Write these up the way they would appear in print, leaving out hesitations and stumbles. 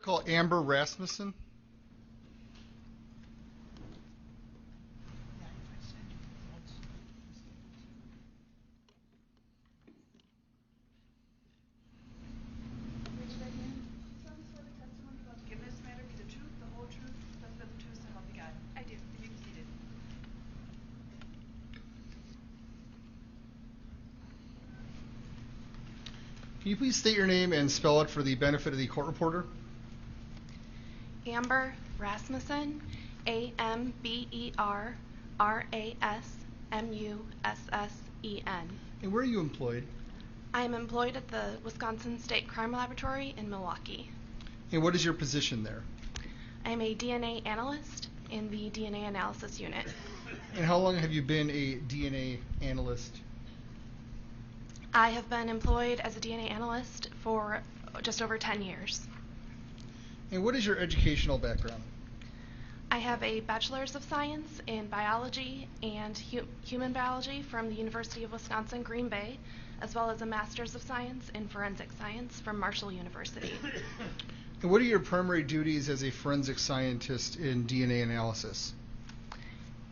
Call Amber Rasmussen. Can you please state your name and spell it for the benefit of the court reporter? Amber Rasmussen, AmberRasmussen. And where are you employed? I am employed at the Wisconsin State Crime Laboratory in Milwaukee. And what is your position there? I am a DNA analyst in the DNA analysis unit. And how long have you been a DNA analyst? I have been employed as a DNA analyst for just over 10 years. And what is your educational background? I have a Bachelor's of Science in Biology and Human Biology from the University of Wisconsin, Green Bay, as well as a Master's of Science in Forensic Science from Marshall University. And what are your primary duties as a forensic scientist in DNA analysis?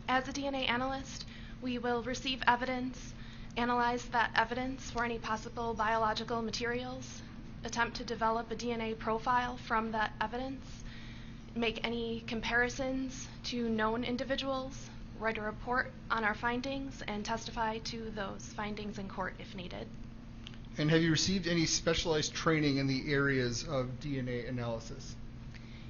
As a DNA analyst, we will receive evidence, analyze that evidence for any possible biological materials, attempt to develop a DNA profile from that evidence, make any comparisons to known individuals, write a report on our findings, and testify to those findings in court if needed. And have you received any specialized training in the areas of DNA analysis?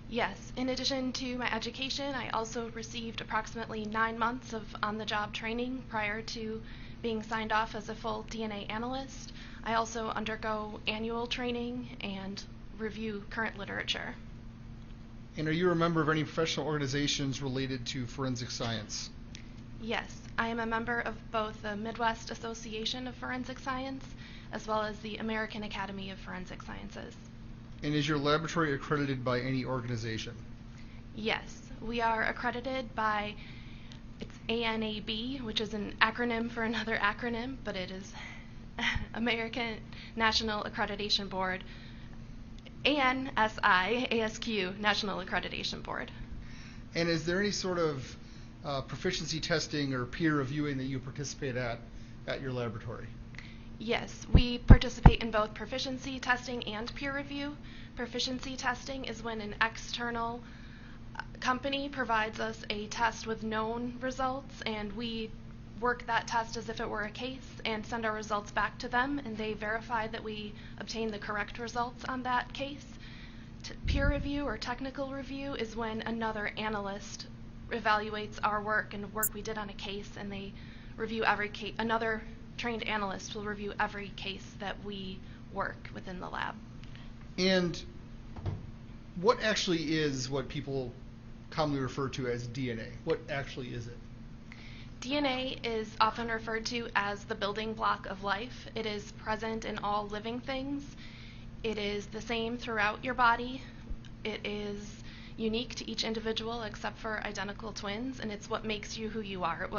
Yes. In addition to my education, I also received approximately 9 months of on-the-job training prior to being signed off as a full DNA analyst. I also undergo annual training and review current literature. And are you a member of any professional organizations related to forensic science? Yes, I am a member of both the Midwest Association of Forensic Science as well as the American Academy of Forensic Sciences. And is your laboratory accredited by any organization? Yes, we are accredited by it's ANAB, which is an acronym for another acronym, but it is American National Accreditation Board, ASQ, National Accreditation Board. And is there any sort of proficiency testing or peer reviewing that you participate at your laboratory? Yes, we participate in both proficiency testing and peer review. Proficiency testing is when an external company provides us a test with known results, and we work that test as if it were a case and send our results back to them, and they verify that we obtain the correct results on that case. Peer review or technical review is when another analyst evaluates our work and work we did on a case, and they review every case. Another trained analyst will review every case that we work within the lab. And what actually is what people commonly refer to as DNA? What actually is it? DNA is often referred to as the building block of life. It is present in all living things. It is the same throughout your body. It is unique to each individual except for identical twins, and it's what makes you who you are.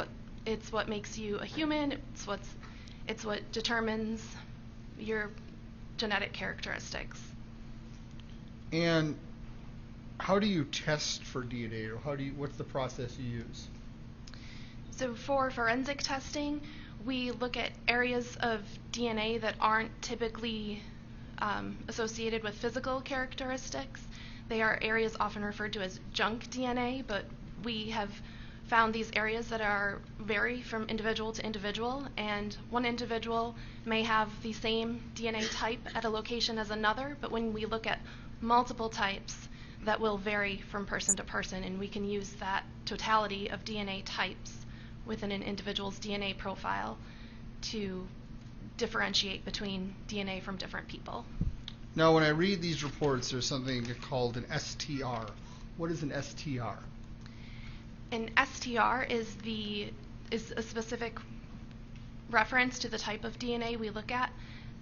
It's what makes you a human. It's what determines your genetic characteristics. And how do you test for DNA, or what's the process you use? So for forensic testing, we look at areas of DNA that aren't typically associated with physical characteristics. They are areas often referred to as junk DNA, but we have found these areas that vary from individual to individual, and one individual may have the same DNA type at a location as another, but when we look at multiple types, that will vary from person to person, and we can use that totality of DNA types within an individual's DNA profile to differentiate between DNA from different people. Now, when I read these reports, there's something called an STR. What is an STR? An STR is a specific reference to the type of DNA we look at.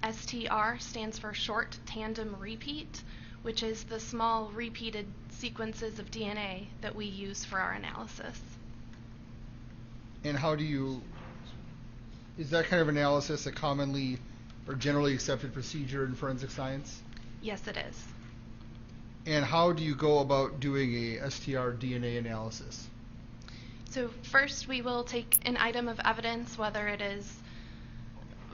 STR stands for short tandem repeat, which is the small repeated sequences of DNA that we use for our analysis. And is that kind of analysis a commonly or generally accepted procedure in forensic science? Yes, it is. And how do you go about doing a STR DNA analysis? So first we will take an item of evidence, whether it is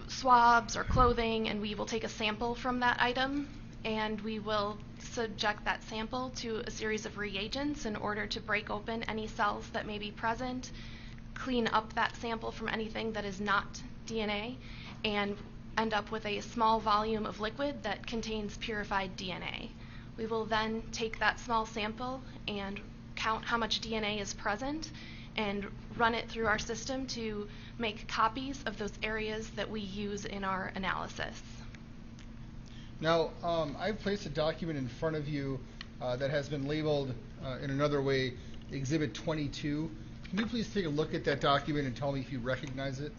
swabs or clothing, and we will take a sample from that item, and we will subject that sample to a series of reagents in order to break open any cells that may be present, clean up that sample from anything that is not DNA, and end up with a small volume of liquid that contains purified DNA. We will then take that small sample and count how much DNA is present and run it through our system to make copies of those areas that we use in our analysis. Now, I've placed a document in front of you that has been labeled in another way Exhibit 22. Can you please take a look at that document and tell me if you recognize it?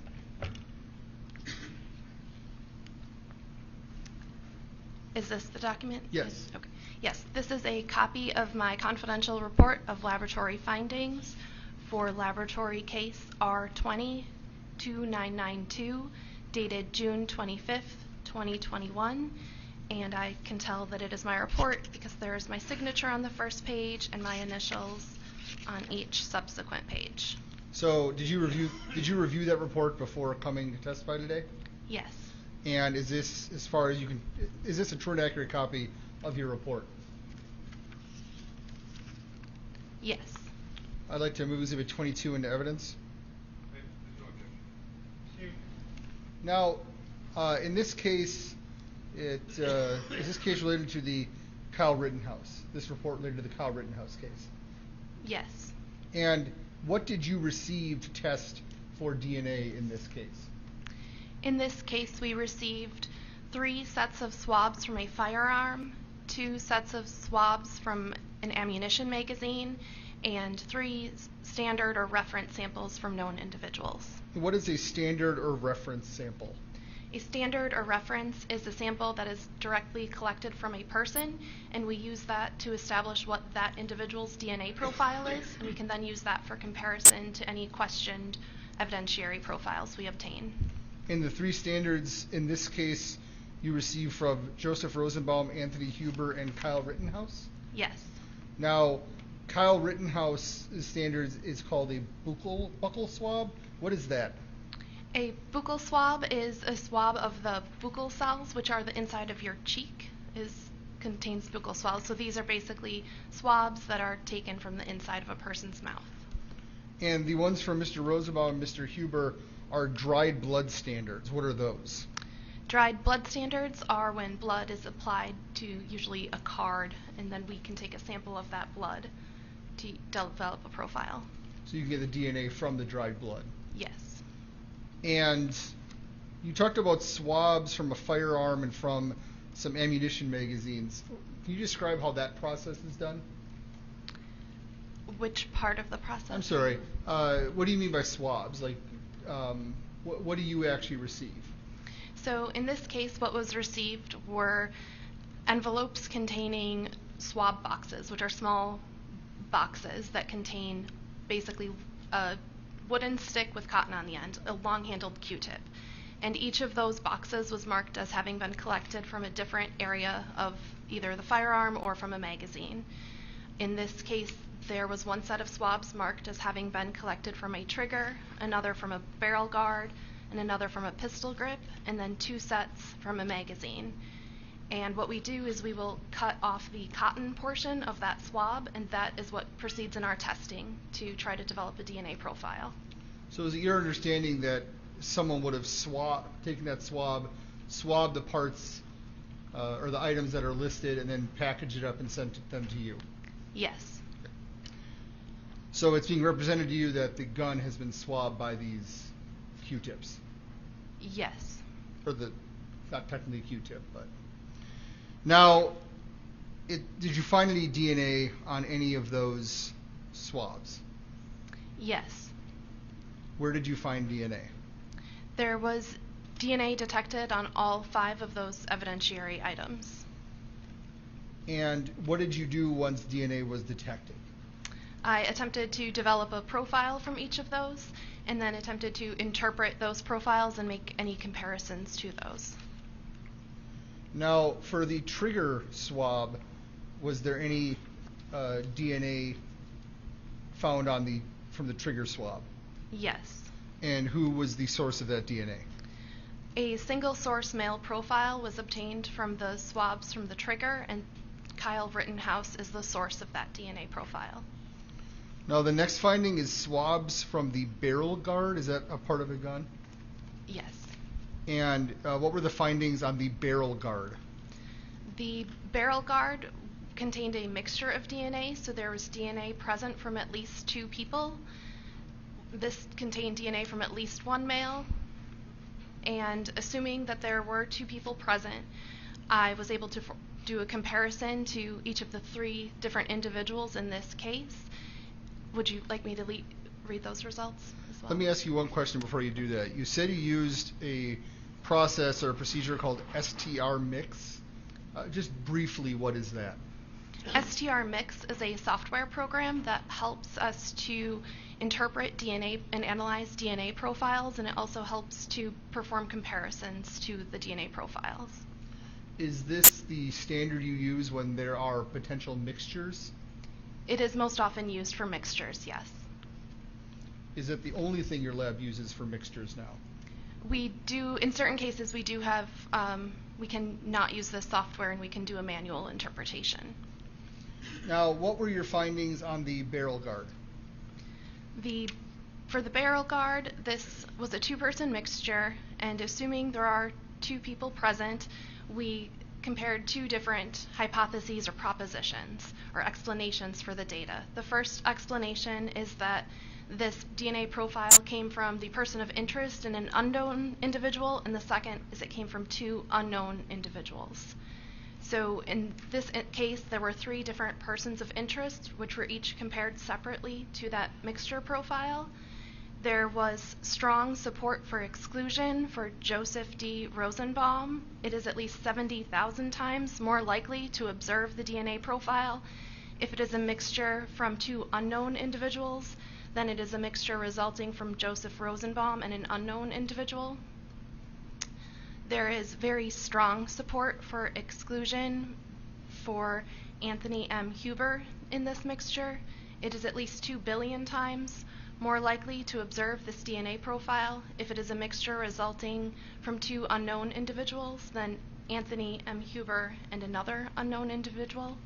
Is this the document? Yes. Okay. Yes, this is a copy of my confidential report of laboratory findings for laboratory case R20-2992, dated June 25th, 2021. And I can tell that it is my report because there is my signature on the first page and my initials on each subsequent page. So, did you review that report before coming to testify today? Yes. And is this, as far as you can, is this a true and accurate copy of your report? Yes. I'd like to move Exhibit 22 into evidence. Now, in this case, is this case related to the Kyle Rittenhouse? This report related to the Kyle Rittenhouse case? Yes. And what did you receive to test for DNA in this case? In this case, we received 3 sets of swabs from a firearm, 2 sets of swabs from an ammunition magazine, and 3 standard or reference samples from known individuals. What is a standard or reference sample? A standard or reference is a sample that is directly collected from a person, and we use that to establish what that individual's DNA profile is, and we can then use that for comparison to any questioned evidentiary profiles we obtain. And the 3 standards in this case you received from Joseph Rosenbaum, Anthony Huber, and Kyle Rittenhouse? Yes. Now, Kyle Rittenhouse's standards is called a buccal swab. What is that? A buccal swab is a swab of the buccal cells, which are the inside of your cheek, contains buccal swabs. So these are basically swabs that are taken from the inside of a person's mouth. And the ones from Mr. Rosenbaum and Mr. Huber are dried blood standards. What are those? Dried blood standards are when blood is applied to usually a card, and then we can take a sample of that blood to develop a profile. So you can get the DNA from the dried blood. Yes. And you talked about swabs from a firearm and from some ammunition magazines. Can you describe how that process is done? Which part of the process? I'm sorry. What do you mean by swabs? Like, what do you actually receive? So in this case, what was received were envelopes containing swab boxes, which are small boxes that contain basically a wooden stick with cotton on the end, a long-handled Q-tip. And each of those boxes was marked as having been collected from a different area of either the firearm or from a magazine. In this case, there was 1 set of swabs marked as having been collected from a trigger, another from a barrel guard, and another from a pistol grip, and then 2 sets from a magazine. And what we do is we will cut off the cotton portion of that swab, and that is what proceeds in our testing to try to develop a DNA profile. So is it your understanding that someone would have taken that swab, swabbed the parts or the items that are listed, and then packaged it up and sent them to you? Yes. So it's being represented to you that the gun has been swabbed by these Q-tips? Yes. Or not technically Q-tip, but. Now, did you find any DNA on any of those swabs? Yes. Where did you find DNA? There was DNA detected on all 5 of those evidentiary items. And what did you do once DNA was detected? I attempted to develop a profile from each of those, and then attempted to interpret those profiles and make any comparisons to those. Now, for the trigger swab, was there any DNA found from the trigger swab? Yes. And who was the source of that DNA? A single source male profile was obtained from the swabs from the trigger, and Kyle Rittenhouse is the source of that DNA profile. Now, the next finding is swabs from the barrel guard. Is that a part of a gun? Yes. And what were the findings on the barrel guard? The barrel guard contained a mixture of DNA, so there was DNA present from at least 2 people. This contained DNA from at least 1 male, and assuming that there were 2 people present, I was able to do a comparison to each of the 3 different individuals in this case. Would you like me to read those results as well? Let me ask you one question before you do that. You said you used a process or a procedure called STR mix. Just briefly, what is that? STR Mix is a software program that helps us to interpret DNA and analyze DNA profiles, and it also helps to perform comparisons to the DNA profiles. Is this the standard you use when there are potential mixtures? It is most often used for mixtures, yes. Is it the only thing your lab uses for mixtures now? We do, in certain cases, we do have, we can not use this software and we can do a manual interpretation. Now, what were your findings on the barrel guard? For the barrel guard, this was a 2-person mixture, and assuming there are 2 people present, we compared 2 different hypotheses or propositions or explanations for the data. The first explanation is that this DNA profile came from the person of interest in an unknown individual, and the second is it came from 2 unknown individuals. So in this case, there were 3 different persons of interest, which were each compared separately to that mixture profile. There was strong support for exclusion for Joseph D. Rosenbaum. It is at least 70,000 times more likely to observe the DNA profile if it is a mixture from 2 unknown individuals than it is a mixture resulting from Joseph Rosenbaum and an unknown individual. There is very strong support for exclusion for Anthony M. Huber in this mixture. It is at least 2 billion times more likely to observe this DNA profile if it is a mixture resulting from 2 unknown individuals than Anthony M. Huber and another unknown individual.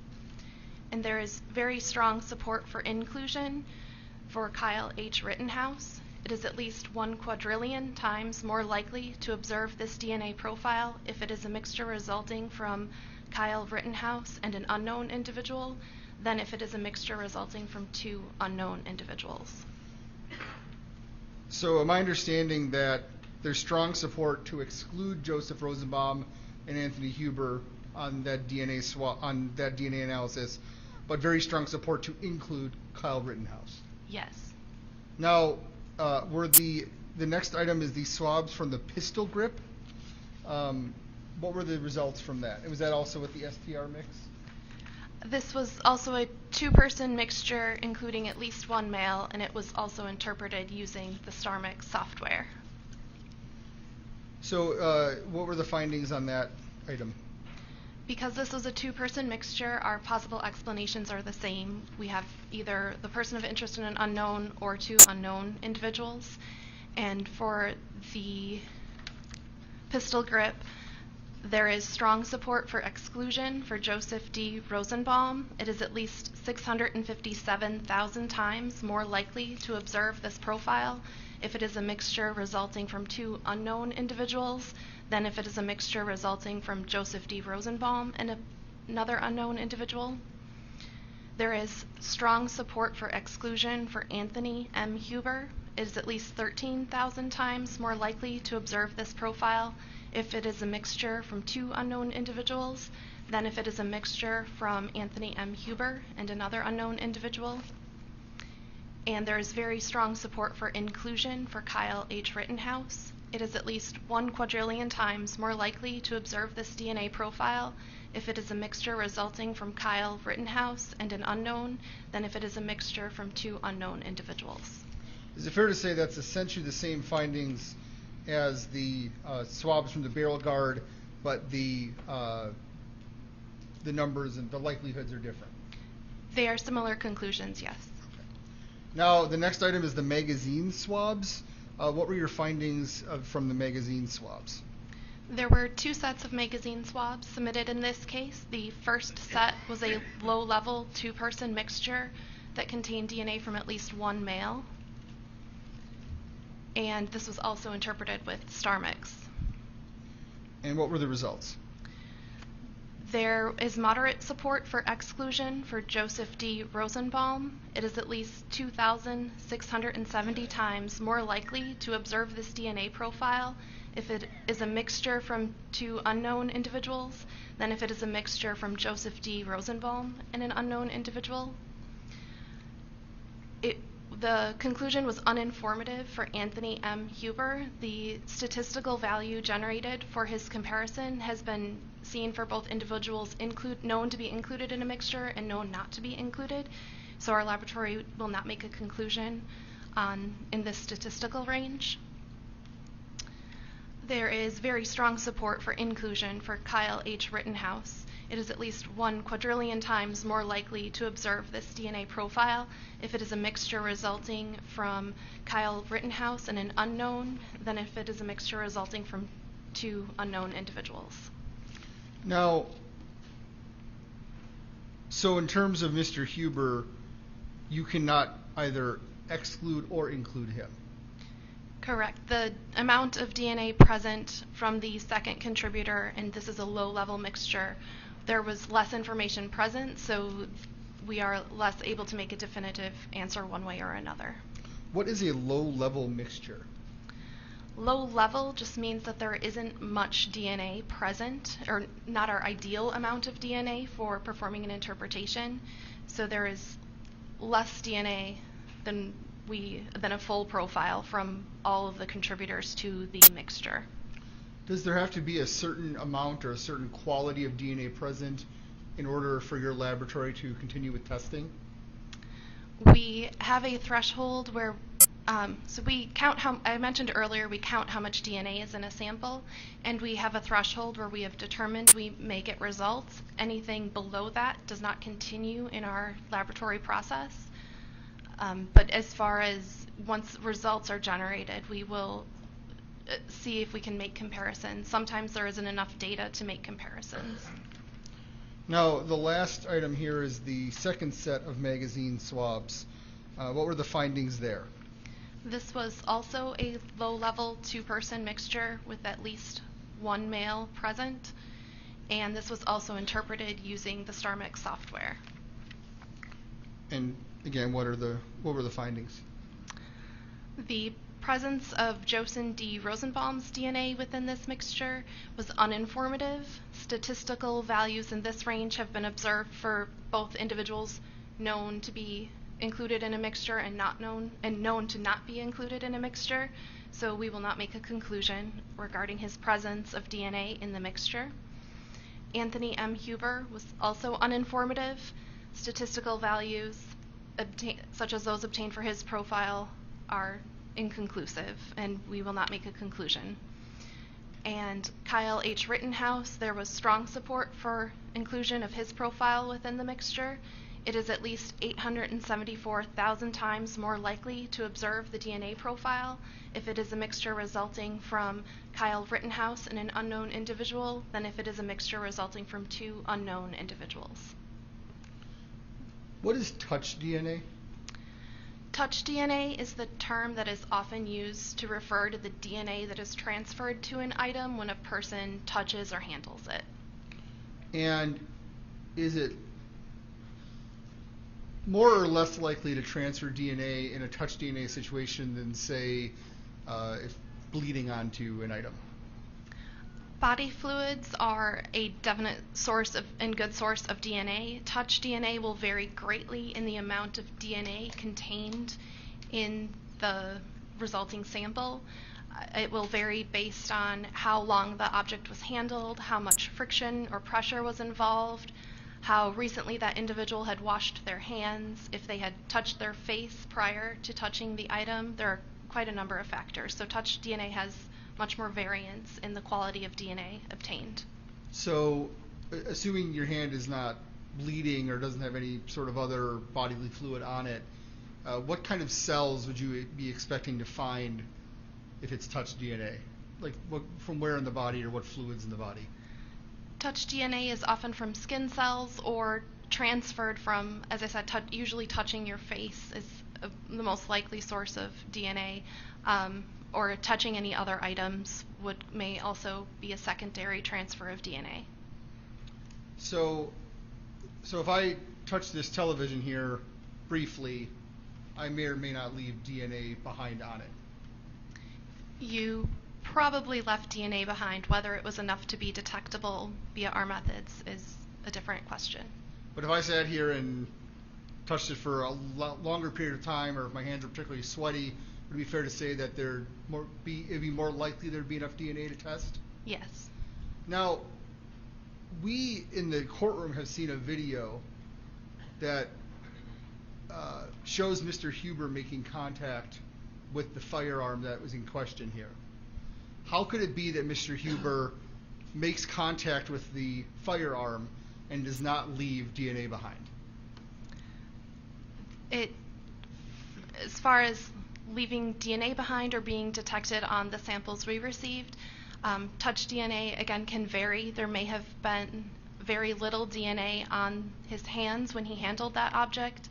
And there is very strong support for inclusion for Kyle H. Rittenhouse. It is at least 1 quadrillion times more likely to observe this DNA profile if it is a mixture resulting from Kyle Rittenhouse and an unknown individual than if it is a mixture resulting from 2 unknown individuals. So am I understanding that there's strong support to exclude Joseph Rosenbaum and Anthony Huber on that DNA analysis, but very strong support to include Kyle Rittenhouse? Yes. Now, were the next item is the swabs from the pistol grip. What were the results from that? Was that also with the STR mix? This was also a 2-person mixture, including at least 1 male, and it was also interpreted using the StarMix software. So what were the findings on that item? Because this was a 2-person mixture, our possible explanations are the same. We have either the person of interest in an unknown or 2 unknown individuals. And for the pistol grip, there is strong support for exclusion for Joseph D. Rosenbaum. It is at least 657,000 times more likely to observe this profile if it is a mixture resulting from 2 unknown individuals than if it is a mixture resulting from Joseph D. Rosenbaum and another unknown individual. There is strong support for exclusion for Anthony M. Huber. It is at least 13,000 times more likely to observe this profile if it is a mixture from 2 unknown individuals than if it is a mixture from Anthony M. Huber and another unknown individual. And there is very strong support for inclusion for Kyle H. Rittenhouse. It is at least 1 quadrillion times more likely to observe this DNA profile if it is a mixture resulting from Kyle Rittenhouse and an unknown than if it is a mixture from 2 unknown individuals. Is it fair to say that's essentially the same findings as the swabs from the barrel guard, but the the numbers and the likelihoods are different. They are similar conclusions, yes. Now, the next item is the magazine swabs. What were your findings from the magazine swabs? There were 2 sets of magazine swabs submitted in this case. The first set was a low-level 2-person mixture that contained DNA from at least 1 male. And this was also interpreted with star mix. And what were the results? There is moderate support for exclusion for Joseph D. Rosenbaum. It is at least 2,670 times more likely to observe this DNA profile if it is a mixture from 2 unknown individuals than if it is a mixture from Joseph D. Rosenbaum and an unknown individual. The conclusion was uninformative for Anthony M. Huber. The statistical value generated for his comparison has been seen for both individuals known to be included in a mixture and known not to be included. So our laboratory will not make a conclusion in this statistical range. There is very strong support for inclusion for Kyle H. Rittenhouse. It is at least 1 quadrillion times more likely to observe this DNA profile if it is a mixture resulting from Kyle Rittenhouse and an unknown than if it is a mixture resulting from 2 unknown individuals. Now, so in terms of Mr. Huber, you cannot either exclude or include him. Correct. The amount of DNA present from the second contributor, and this is a low-level mixture, there was less information present, so we are less able to make a definitive answer one way or another. What is a low-level mixture? Low level just means that there isn't much DNA present, or not our ideal amount of DNA for performing an interpretation. So there is less DNA than a full profile from all of the contributors to the mixture. Does there have to be a certain amount or a certain quality of DNA present in order for your laboratory to continue with testing? We have a threshold where, so we count I mentioned earlier, we count how much DNA is in a sample, and we have a threshold where we have determined we may get results. Anything below that does not continue in our laboratory process. But as far as once results are generated, we will see if we can make comparisons. Sometimes there isn't enough data to make comparisons. Now, the last item here is the second set of magazine swabs. What were the findings there? This was also a low-level 2-person mixture with at least 1 male present, and this was also interpreted using the StarMix software. And again, what were the findings? The presence of Joseph D. Rosenbaum's DNA within this mixture was uninformative. Statistical values in this range have been observed for both individuals known to be included in a mixture and known to not be included in a mixture. So we will not make a conclusion regarding his presence of DNA in the mixture. Anthony M. Huber was also uninformative. Statistical values such as those obtained for his profile are inconclusive, and we will not make a conclusion. And Kyle H. Rittenhouse, there was strong support for inclusion of his profile within the mixture. It is at least 874,000 times more likely to observe the DNA profile if it is a mixture resulting from Kyle Rittenhouse and an unknown individual than if it is a mixture resulting from 2 unknown individuals. What is touch DNA? Touch DNA is the term that is often used to refer to the DNA that is transferred to an item when a person touches or handles it. And is it more or less likely to transfer DNA in a touch DNA situation than, say, if bleeding onto an item? Body fluids are a definite source and good source of DNA. Touch DNA will vary greatly in the amount of DNA contained in the resulting sample. It will vary based on how long the object was handled, how much friction or pressure was involved, how recently that individual had washed their hands, if they had touched their face prior to touching the item. There are quite a number of factors. So touch DNA has much more variance in the quality of DNA obtained. So assuming your hand is not bleeding or doesn't have any sort of other bodily fluid on it, what kind of cells would you be expecting to find if it's touch DNA? Like from where in the body or what fluids in the body? Touch DNA is often from skin cells or transferred from, as I said, usually touching your face is the most likely source of DNA, or touching any other items may also be a secondary transfer of DNA. So if I touch this television here briefly, I may or may not leave DNA behind on it. You probably left DNA behind. Whether it was enough to be detectable via our methods is a different question. But if I sat here and touched it for a longer period of time, or if my hands are particularly sweaty, would it be fair to say that it'd be more likely there'd be enough DNA to test? Yes. Now, we in the courtroom have seen a video that shows Mr. Huber making contact with the firearm that was in question here. How could it be that Mr. Huber makes contact with the firearm and does not leave DNA behind? As far as leaving DNA behind or being detected on the samples we received, touch DNA, again, can vary. There may have been very little DNA on his hands when he handled that object.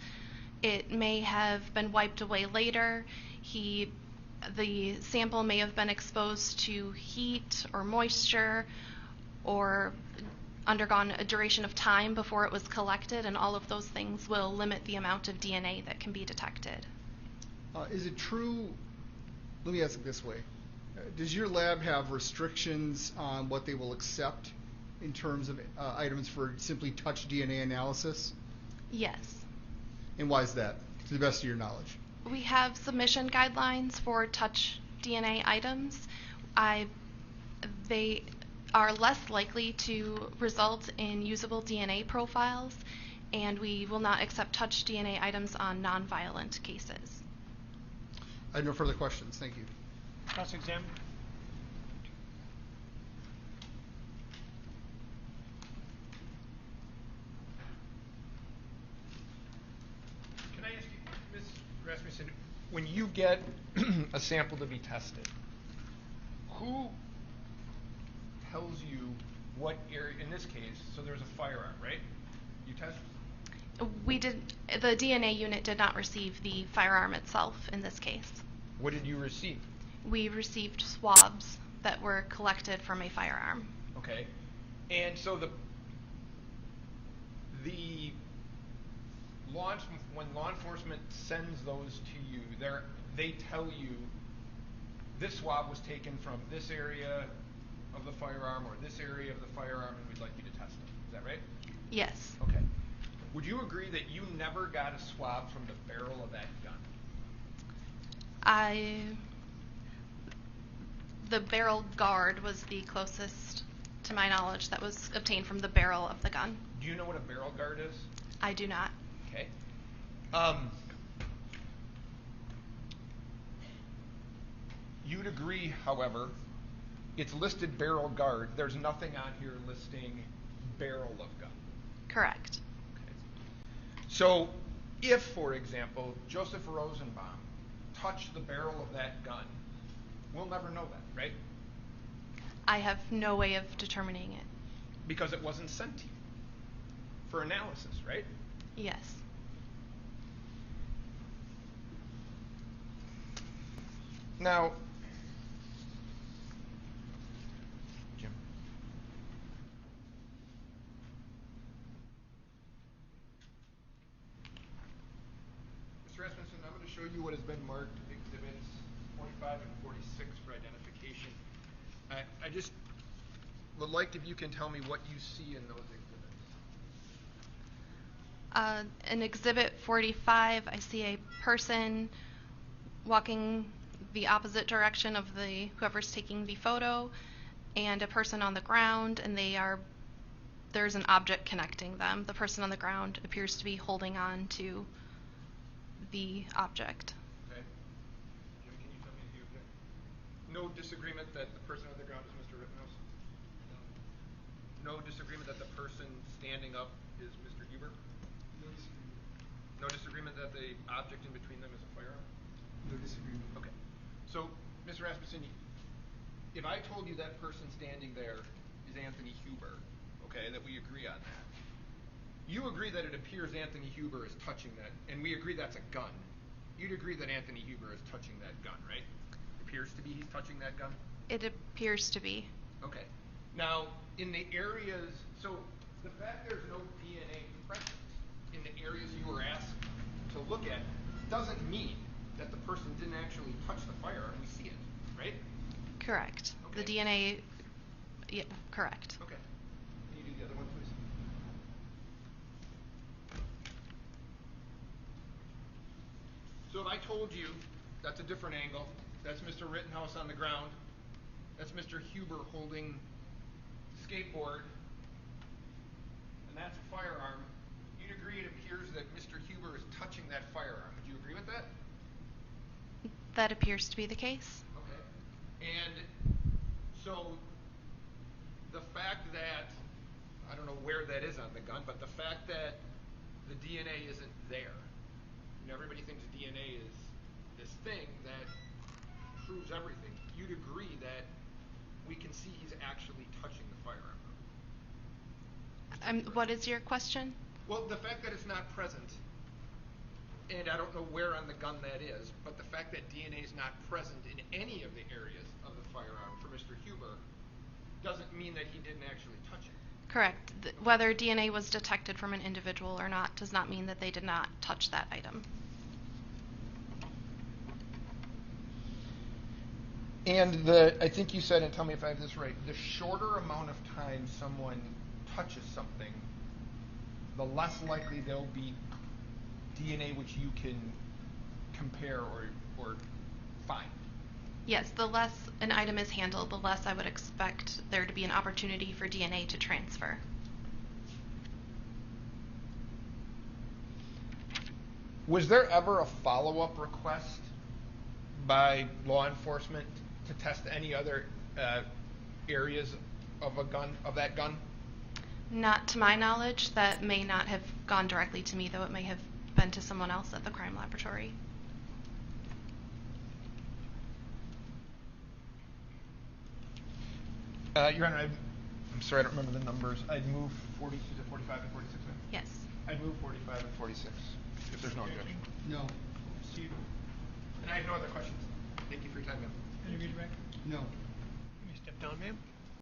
It may have been wiped away later. The sample may have been exposed to heat or moisture or undergone a duration of time before it was collected, and all of those things will limit the amount of DNA that can be detected. Is it true, let me ask it this way, does your lab have restrictions on what they will accept in terms of items for simply touch DNA analysis? Yes. And why is that, to the best of your knowledge? We have submission guidelines for touch DNA items. They are less likely to result in usable DNA profiles, and we will not accept touch DNA items on nonviolent cases. I have no further questions. Thank you. Cross-examine. Can I ask you, Ms. Rasmussen, when you get a sample to be tested, who tells you what area, in this case, so there's a firearm, right? You test? The DNA unit did not receive the firearm itself in this case. What did you receive? We received swabs that were collected from a firearm. Okay. And so when law enforcement sends those to you, they tell you this swab was taken from this area of the firearm or this area of the firearm, and we'd like you to test them. Is that right? Yes. Okay. Would you agree that you never got a swab from the barrel of that gun? The barrel guard was the closest, to my knowledge, that was obtained from the barrel of the gun. Do you know what a barrel guard is? I do not. Okay. You'd agree, however, it's listed barrel guard. There's nothing on here listing barrel of gun. Correct. Okay. So if, for example, Joseph Rosenbaum touched the barrel of that gun, we'll never know that, right? I have no way of determining it. Because it wasn't sent to you for analysis, right? Yes. Now, Jim. Mr. Rasmussen, I'm going to show you what has been marked exhibits 45 and 46 for identification. I just would like if you can tell me what you see in those exhibits. In exhibit 45, I see a person walking the opposite direction of whoever's taking the photo, and a person on the ground, and there's an object connecting them. The person on the ground appears to be holding on to the object. Okay. Jim, can you tell me if you object? No disagreement that the person on the ground is Mr. Rittenhouse? No disagreement that the person standing up is Mr. Huber? No disagreement. No disagreement that the object in between them is a firearm? No disagreement. Okay. So, Mr. Rasmussen, if I told you that person standing there is Anthony Huber, okay, that we agree on that, you agree that it appears Anthony Huber is touching that, and we agree that's a gun. You'd agree that Anthony Huber is touching that gun, right? Appears to be he's touching that gun? It appears to be. Okay. Now, in the areas, so the fact there's no DNA present in the areas you were asked to look at doesn't mean that the person didn't actually touch the firearm. We see it, right? Correct. Okay. The DNA, yeah, correct. Okay. Can you do the other one, please? So if I told you that's a different angle, that's Mr. Rittenhouse on the ground, that's Mr. Huber holding the skateboard, and that's a firearm, you'd agree it appears that Mr. Huber is touching that firearm. Would you agree with that? That appears to be the case. Okay. And so the fact that, I don't know where that is on the gun, but the fact that the DNA isn't there, and everybody thinks DNA is this thing that proves everything, you'd agree that we can see he's actually touching the firearm. What is your question? Well, the fact that it's not present, and I don't know where on the gun that is, but the fact that DNA is not present in any of the areas of the firearm for Mr. Huber doesn't mean that he didn't actually touch it. Correct. Whether DNA was detected from an individual or not does not mean that they did not touch that item. And I think you said, and tell me if I have this right, the shorter amount of time someone touches something, the less likely there'll be DNA which you can compare or find. Yes, the less an item is handled, the less I would expect there to be an opportunity for DNA to transfer. Was there ever a follow-up request by law enforcement to test any other areas of that gun? Not to my knowledge. That may not have gone directly to me, though it may have been to someone else at the crime laboratory. Your Honor, I'm sorry, I don't remember the numbers. I'd move 45 and 46, right? Yes. I'd move 45 and 46, if there's no objection. No. Steve, And I have no other questions. Thank you for your time, ma'am. can you read back? No. Can you step down, ma'am?